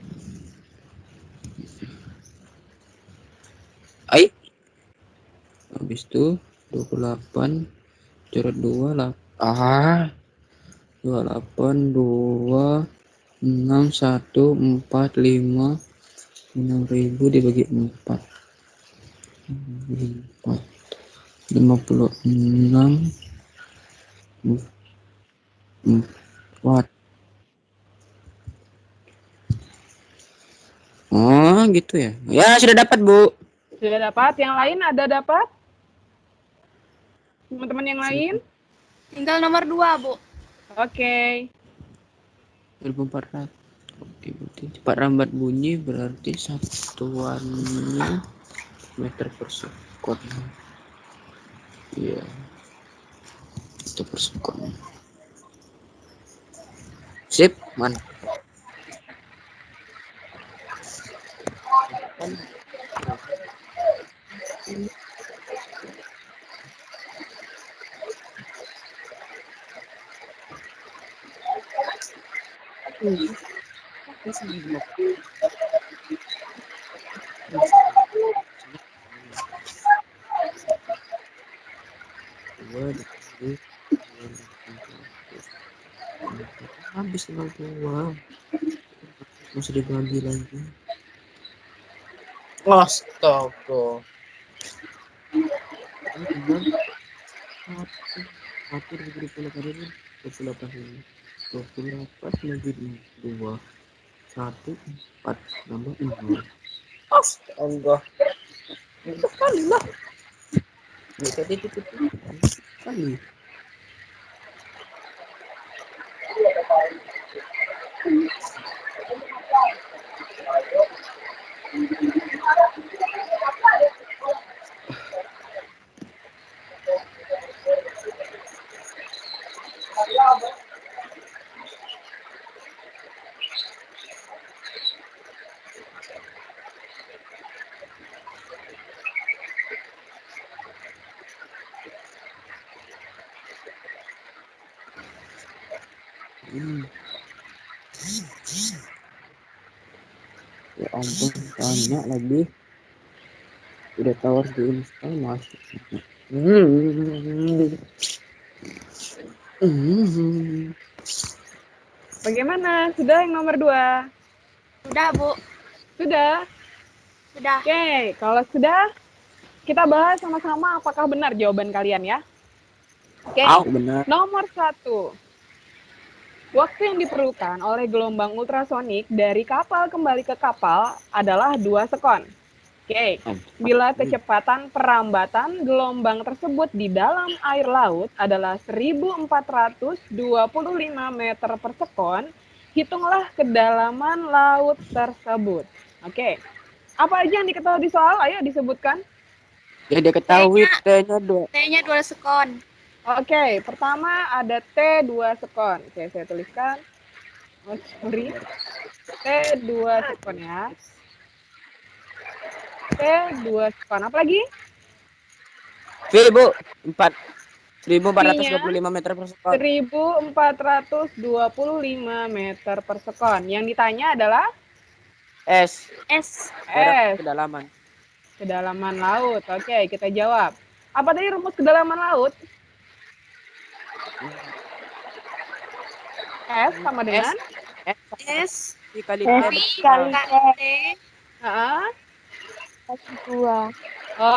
Habis itu 28 coret 2 lah. 28 2 6 1 4 5 6.000 dibagi 4. 56 4. Oh, gitu ya. Ya, sudah dapat, Bu. Sudah dapat? Yang lain ada dapat? Teman-teman yang lain? Tinggal nomor 2, Bu. Oke. 1400. Oke, berarti cepat rambat bunyi berarti satuannya meter per sekon. Iya. Meter per sekon. Sip, mantap. Habis tinggal 2. Masih dibagi lagi. Astaga. Ini tinggal 1 dibagi 28 ini 28 lagi 2 1 4 nambah 0. Astaga. Mudah sekali lah. Bisa titik kali. Ya ampun, tanya lagi. Udah tahu harus diinstal masuk. Bagaimana? Sudah yang nomor 2? Sudah, Bu. Sudah? Sudah. Oke, kalau sudah, kita bahas sama-sama apakah benar jawaban kalian ya. Oke, Benar. nomor 1. Waktu yang diperlukan oleh gelombang ultrasonik dari kapal kembali ke kapal adalah 2 sekon. Oke, bila kecepatan perambatan gelombang tersebut di dalam air laut adalah 1425 meter per sekon, hitunglah kedalaman laut tersebut. Oke, apa aja yang diketahui di soal? Ayo disebutkan. Ya dia ketahui T-nya 2. T-nya 2 sekon. Oke, pertama ada T 2 sekon. Oke, saya tuliskan. Oh, sorry. T 2 sekon ya. T 2 sekon. Apa lagi? V, Bu. 1425 meter per sekon. 1425 meter per sekon. Yang ditanya adalah S. S. Kedalaman. Kedalaman laut. Oke, kita jawab. Apa tadi rumus kedalaman laut? S sama dengan S dikali S T. kali T Heeh. kali 2.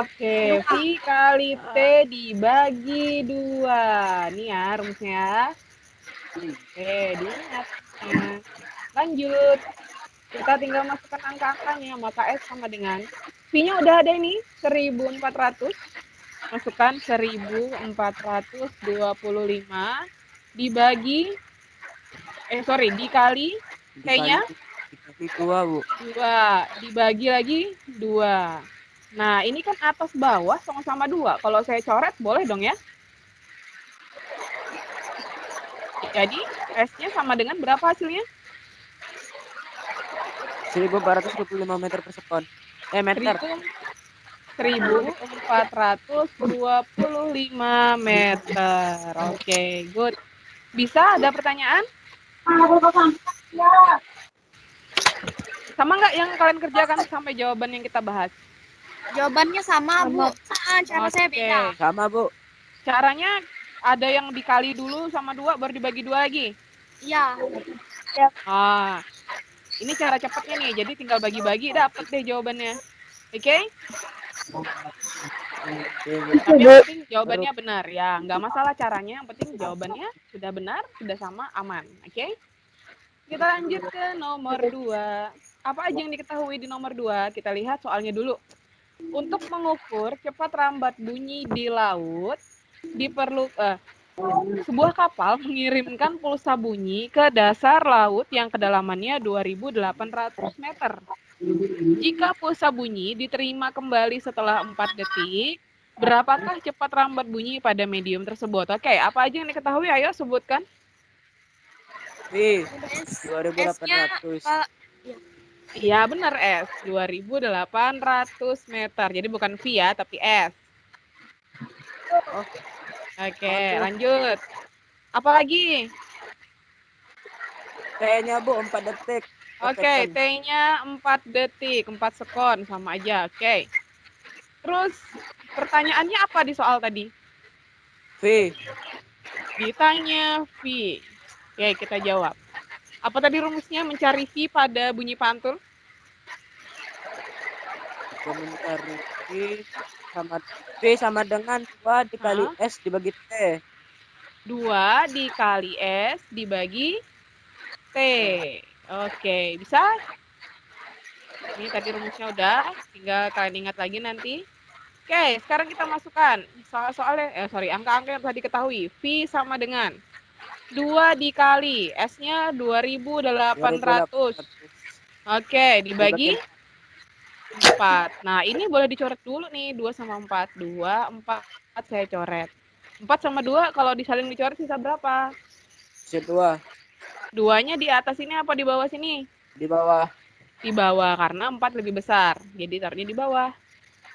Oke, V kali T dibagi 2. Nih ya rumusnya. Oke, diingat. Nah, lanjut. Kita tinggal masukkan angka-angkanya, maka S sama dengan V-nya udah ada ini, 1400. Masukkan 1425 dibagi dikali T-nya Dikali 2, Bu. 2, dibagi lagi 2. Nah, ini kan atas bawah sama-sama 2. Kalau saya coret boleh dong ya? Jadi, S-nya sama dengan berapa hasilnya? 1425 meter per sekon. Meter. 1425 meter. Oke, good. Bisa ada pertanyaan? Sama nggak yang kalian kerjakan sampai jawaban yang kita bahas? Jawabannya sama, Bu. Cara saya Oke. beda. Sama, Bu. Caranya ada yang dikali dulu sama 2 baru dibagi 2 lagi? Iya. Ah, ini cara cepatnya nih. Jadi tinggal bagi-bagi dapet deh jawabannya. Oke? Tapi yang penting jawabannya benar ya. Nggak masalah caranya, yang penting jawabannya sudah benar, sudah sama, aman. Oke? Kita lanjut ke nomor 2. Apa aja yang diketahui di nomor 2? Kita lihat soalnya dulu. Untuk mengukur cepat lambat bunyi di laut, sebuah kapal mengirimkan pulsa bunyi ke dasar laut yang kedalamannya 2.800 meter. Jika pulsa bunyi diterima kembali setelah 4 detik, berapakah cepat lambat bunyi pada medium tersebut? Oke, apa aja yang diketahui? Ayo sebutkan. V. S-nya 2800. Iya, benar S. 2.800 meter. Jadi bukan V ya, tapi S. Oke, lanjut. Apa lagi? T-nya, Bu, 4 detik. Oke, T-nya 4 detik, 4 sekon, sama aja. Oke. Terus, pertanyaannya apa di soal tadi? V. Ditanya V. Oke, kita jawab. Apa tadi rumusnya mencari V pada bunyi pantul? Mencari V sama dengan 2 dikali S dibagi T. 2 dikali S dibagi T. Oke, bisa? Ini tadi rumusnya udah, tinggal kalian ingat lagi nanti. Oke, sekarang kita masukkan angka-angka yang tadi diketahui. V sama dengan 2 dikali S-nya 2.800. Oke, dibagi 4. Nah, ini boleh dicoret dulu nih, 2 sama 4. 2, 4 saya coret. 4 sama 2 kalau disaling dicoret sisa berapa? Sisa 2. 2-nya di atas ini apa di bawah sini? Di bawah. Di bawah, karena 4 lebih besar. Jadi taruhnya di bawah.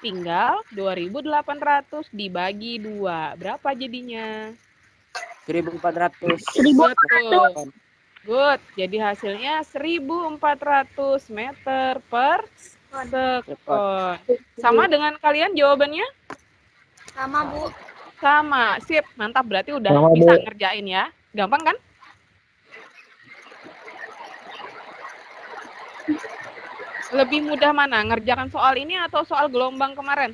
Tinggal 2.800 dibagi 2. Berapa jadinya? 1.400. Betul. Good. Jadi hasilnya 1.400 meter per sekon. Sama dengan kalian jawabannya? Sama, Bu. Sama. Sip. Mantap. Berarti udah bisa ngerjain ya. Gampang kan? Lebih mudah mana? Ngerjakan soal ini atau soal gelombang kemarin?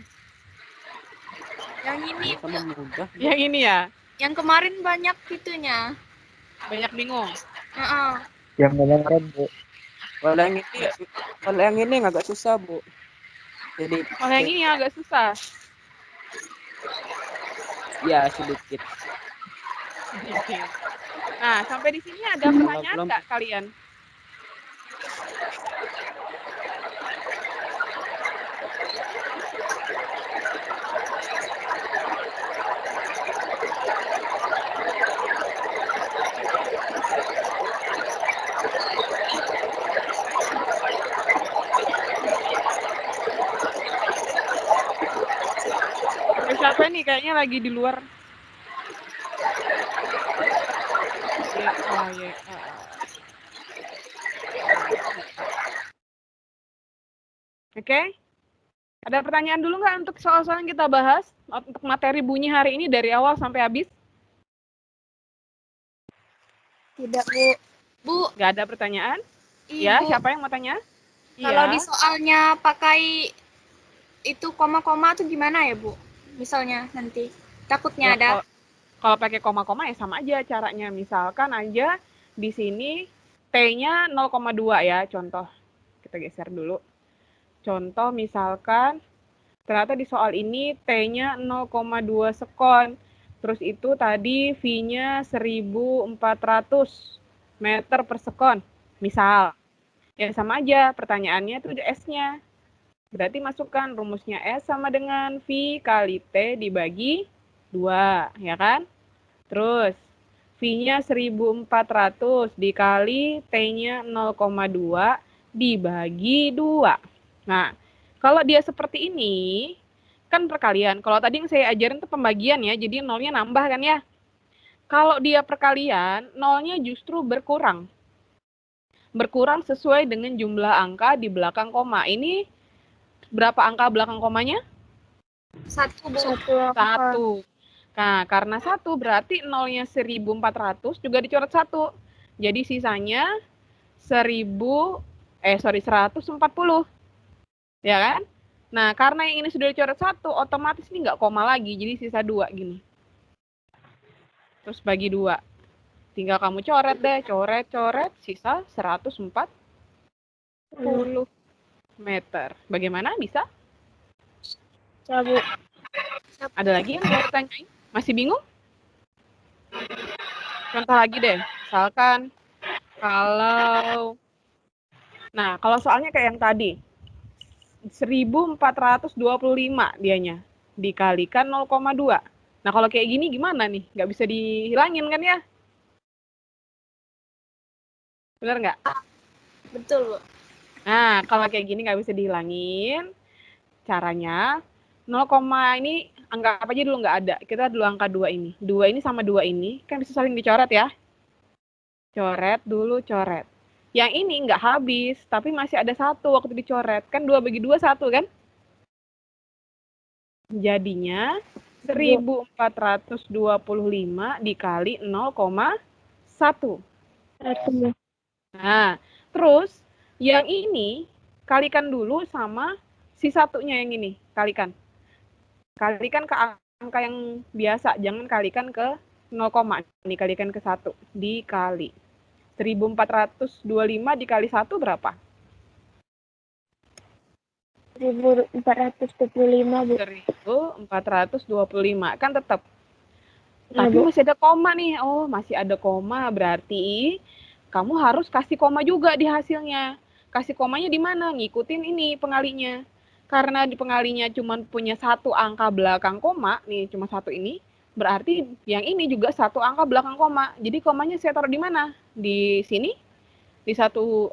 Yang ini, Bu. Sama mudah. Yang ini ya? Yang kemarin banyak itunya. Banyak bingung. Yang kemarin, Bu. Kalau yang ini agak susah, Bu. Jadi kalau yang ini agak susah. Ya, sedikit. Nah, sampai di sini ada pertanyaan nggak kalian? Siapa nih kayaknya lagi di luar? Oke. Ada pertanyaan dulu nggak untuk soal-soal yang kita bahas? Untuk materi bunyi hari ini dari awal sampai habis? Tidak, Bu. Bu. Nggak ada pertanyaan? Iya, ya, siapa yang mau tanya? Kalau di soalnya pakai itu koma-koma tuh gimana ya, Bu? Misalnya nanti takutnya ada. Kalau pakai koma-koma ya sama aja caranya. Misalkan aja di sini T-nya 0,2 ya, contoh. Kita geser dulu. Contoh misalkan, ternyata di soal ini T-nya 0,2 sekon. Terus itu tadi V-nya 1400 meter per sekon. Misal. Ya sama aja, pertanyaannya itu S-nya. Berarti masukkan rumusnya S sama dengan V kali T dibagi 2, ya kan? Terus, V-nya 1400 dikali T-nya 0,2 dibagi 2. Nah, kalau dia seperti ini, kan perkalian. Kalau tadi yang saya ajarin itu pembagian ya, jadi nolnya nambah kan ya. Kalau dia perkalian, nolnya justru berkurang. Berkurang sesuai dengan jumlah angka di belakang koma. Ini berapa angka belakang komanya? 1, Bu. 1. Nah, karena 1 berarti nolnya 1400 juga dicoret 1. Jadi sisanya 140. Ya kan? Nah, karena yang ini sudah dicoret 1, otomatis ini nggak koma lagi. Jadi sisa 2 gini. Terus bagi 2. Tinggal kamu coret deh. Coret, sisa 140 meter. Bagaimana? Bisa? Bu. Ada lagi yang mau ditanyain? Masih bingung? Contoh lagi deh. Misalkan kalau soalnya kayak yang tadi. 1425 dianya. Dikalikan 0,2. Nah, kalau kayak gini gimana nih? Nggak bisa dihilangin kan ya? Bener nggak? Betul, Bu. Nah, kalau kayak gini nggak bisa dihilangin, caranya 0, ini anggap aja dulu nggak ada. Kita dulu angka 2 ini. 2 ini sama 2 ini, kan bisa saling dicoret ya. Coret dulu, coret. Yang ini nggak habis, tapi masih ada 1 waktu dicoret. Kan 2 bagi 2, 1 kan? Jadinya 1425 dikali 0,1. Nah, terus yang ini kalikan dulu sama si satunya yang ini. Kalikan. Kalikan ke angka yang biasa, jangan kalikan ke 0, ini kalikan ke 1. Dikali. 1425 dikali 1 berapa? 1425, Bu. 1425. Kan tetap. Ya, Tapi Bu. masih ada koma nih. Oh, masih ada koma. Berarti kamu harus kasih koma juga di hasilnya. Kasih komanya di mana? Ngikutin ini pengalinya. Karena di pengalinya cuma punya 1 angka belakang koma, nih cuma 1 ini, berarti yang ini juga 1 angka belakang koma. Jadi komanya saya taruh di mana? Di sini? Di 14,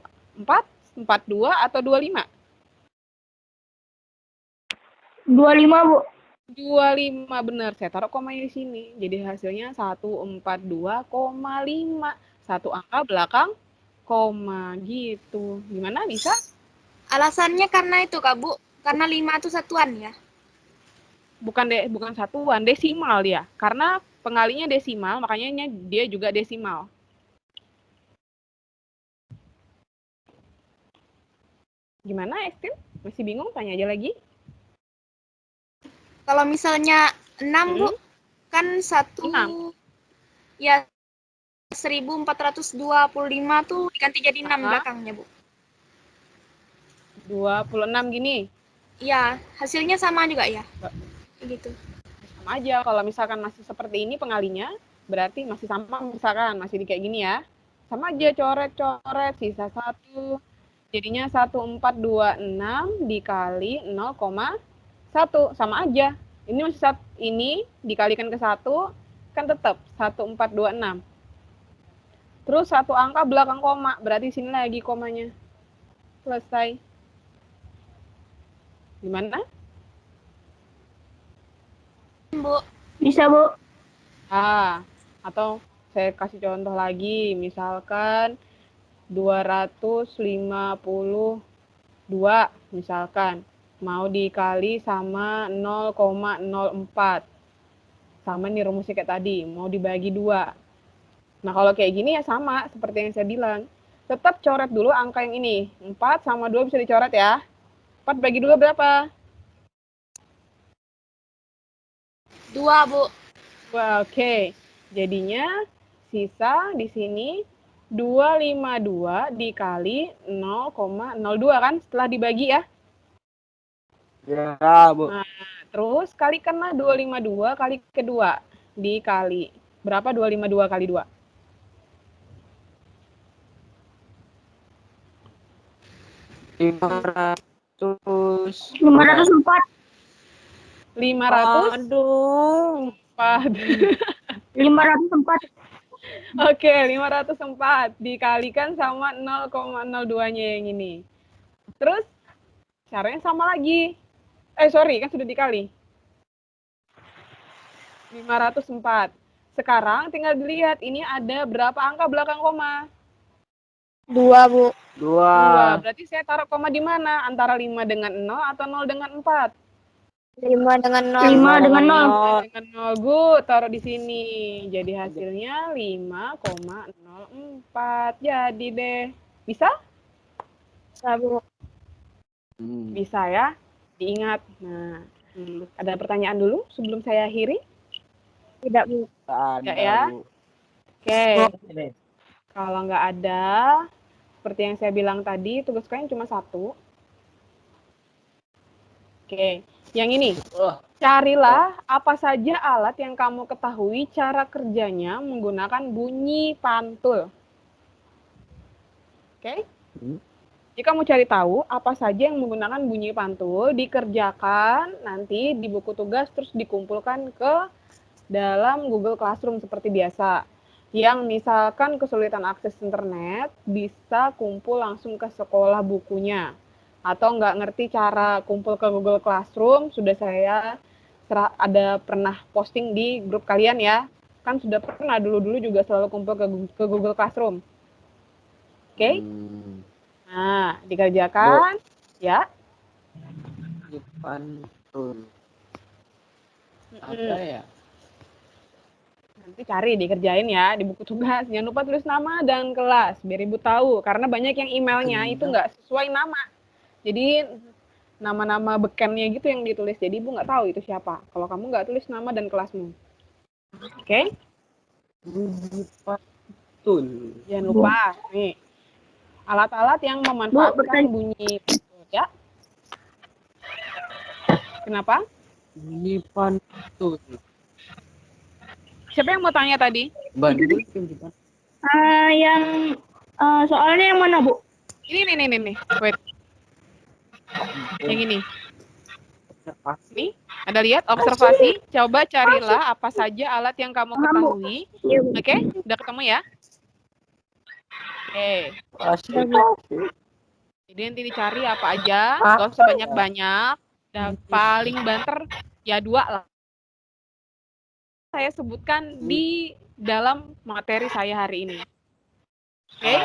42, atau 25? 25, Bu. 25, benar. Saya taruh komanya di sini. Jadi hasilnya 142,5. 1 angka belakang koma gitu. Gimana, bisa? Alasannya karena itu, Kak, Bu. Karena 5 itu satuan ya. Bukan satuan, desimal dia. Karena pengalinya desimal, makanya dia juga desimal. Gimana, Estin? Masih bingung? Tanya aja lagi. Kalau misalnya 6, Bu, kan 1 ya 1425 tuh diganti jadi 6 belakangnya, Bu. 26 gini. Iya, hasilnya sama juga ya. Gitu. Sama aja, kalau misalkan masih seperti ini pengalinya, berarti masih sama, misalkan masih di kayak gini ya. Sama aja, coret-coret, sisa 1. Jadinya 1426 dikali 0,1. Sama aja. Ini masih ini dikalikan ke 1, kan tetap 1426. Terus 1 angka belakang koma, berarti sini lagi komanya. Selesai. Gimana? Bu. Bisa, Bu. Atau saya kasih contoh lagi, misalkan 252 misalkan mau dikali sama 0,04. Sama nih rumusnya kayak tadi, mau dibagi 2. Nah, kalau kayak gini ya sama seperti yang saya bilang. Tetap coret dulu angka yang ini. 4 sama 2 bisa dicoret ya. 4 bagi 2 berapa? 2, Bu. Wah, oke. Jadinya sisa di sini 252 dikali 0,02 kan setelah dibagi ya. Ya, Bu. Nah, terus kalikanlah 252 kali kedua dikali. Berapa 252 kali 2? 500. 504. 504. Aduh. 504. Oke, 504 dikalikan sama 0,02-nya yang ini. Terus caranya sama lagi. Sorry, kan sudah dikali. 504. Sekarang tinggal dilihat ini ada berapa angka belakang koma? 2, Bu. 2. Berarti saya taruh koma di mana? Antara 5 dengan 0 atau 0 dengan 4? 5 dengan 0. 5 dengan 5 dengan 0. Good, taruh di sini. Jadi hasilnya 5,04. Jadi deh. Bisa? Bisa, Bu. Bisa ya. Diingat. Nah, ada pertanyaan dulu sebelum saya akhiri? Tidak, Bu. Enggak ya? Oke. Kalau nggak ada, seperti yang saya bilang tadi, tugas kalian cuma 1. Oke, yang ini. Carilah apa saja alat yang kamu ketahui cara kerjanya menggunakan bunyi pantul. Oke? Jika kamu cari tahu apa saja yang menggunakan bunyi pantul, dikerjakan nanti di buku tugas terus dikumpulkan ke dalam Google Classroom seperti biasa. Yang misalkan kesulitan akses internet, bisa kumpul langsung ke sekolah bukunya. Atau nggak ngerti cara kumpul ke Google Classroom, sudah saya ada pernah posting di grup kalian ya. Kan sudah pernah dulu-dulu juga selalu kumpul ke Google Classroom. Oke? Nah, dikerjakan. Ya. Pantul. Apa ya? Nanti cari, dikerjain ya di buku tugas. Jangan lupa tulis nama dan kelas, biar Ibu tahu. Karena banyak yang emailnya itu nggak sesuai nama. Jadi nama-nama bekennya gitu yang ditulis. Jadi Ibu nggak tahu itu siapa. Kalau kamu nggak tulis nama dan kelasmu. Oke? Pantul. Jangan lupa. Nih, alat-alat yang memanfaatkan bunyi pantul ya. Kenapa? Bunyi pantul. Siapa yang mau tanya tadi? Yang soalnya yang mana, Bu? Ini. Wait. Yang ini. Nih, ada lihat observasi. Coba carilah apa saja alat yang kamu ketahui. Oke, udah ketemu ya? Oke. Jadi nanti dicari apa aja, nggak usah banyak-banyak. Dan paling banter ya 2 lah. Saya sebutkan di dalam materi saya hari ini. Oke?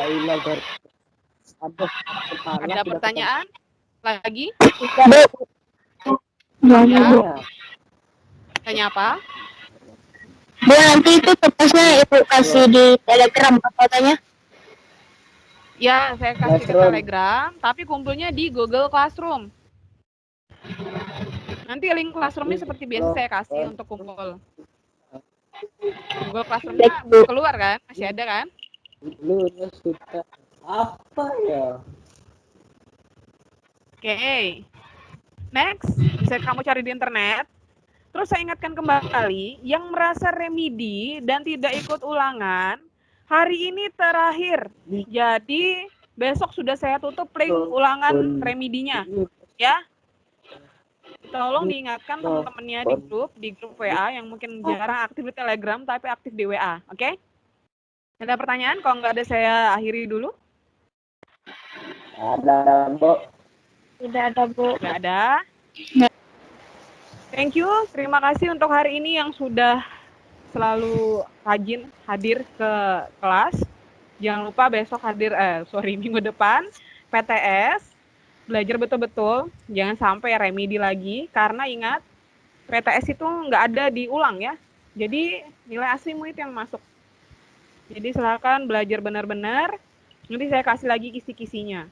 Ada pertanyaan lagi? Ya. Tanya apa? Bu, nanti itu tugasnya Ibu kasih di Telegram apa tanya? Ya, saya kasih ke Telegram, tapi kumpulnya di Google Classroom. Nanti link Classroom-nya seperti biasa saya kasih untuk kumpul. Google Classroom-nya keluar kan? Masih ada kan? Sudah. Apa ya? Oke. Next, bisa kamu cari di internet. Terus saya ingatkan kembali, yang merasa remedi dan tidak ikut ulangan, hari ini terakhir. Jadi, besok sudah saya tutup link ulangan remedinya. Ya. Tolong diingatkan teman-temannya di grup WA yang mungkin jarang aktif di Telegram tapi aktif di WA, oke? Ada pertanyaan? Kalau nggak ada saya akhiri dulu. Ada, Bu. Tidak ada, Bu. Nggak ada. Thank you. Terima kasih untuk hari ini yang sudah selalu rajin hadir ke kelas. Jangan lupa besok minggu depan PTS. Belajar betul-betul, jangan sampai remedi lagi, karena ingat, PTS itu nggak ada diulang ya, jadi nilai aslimu itu yang masuk. Jadi silakan belajar benar-benar, nanti saya kasih lagi kisi-kisinya.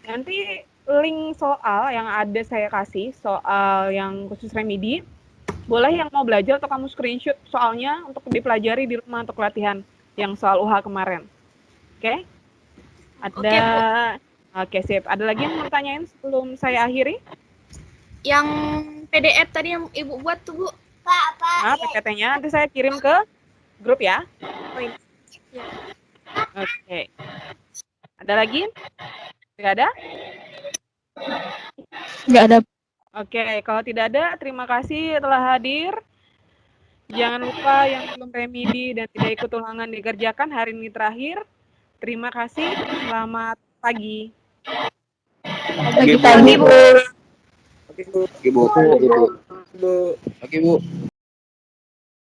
Nanti link soal yang ada saya kasih, soal yang khusus remedi, boleh yang mau belajar atau kamu screenshot soalnya untuk dipelajari di rumah untuk latihan. yang soal UH kemarin. Oke? Ada Oke, sip. Ada lagi yang mau tanyain sebelum saya akhiri? Yang PDF tadi yang Ibu buat tuh, Bu. Nah, PPT-nya nanti saya kirim ke grup ya. Oh, iya. Oke. Ada lagi? Tidak ada? Nggak ada. Oke, kalau tidak ada, terima kasih telah hadir. Jangan lupa yang belum remedi dan tidak ikut ulangan dikerjakan hari ini terakhir. Terima kasih. Selamat pagi. Pagi-pagi, Bu. Oke, Bu. Oke, Bu. Bu. Oke, Bu.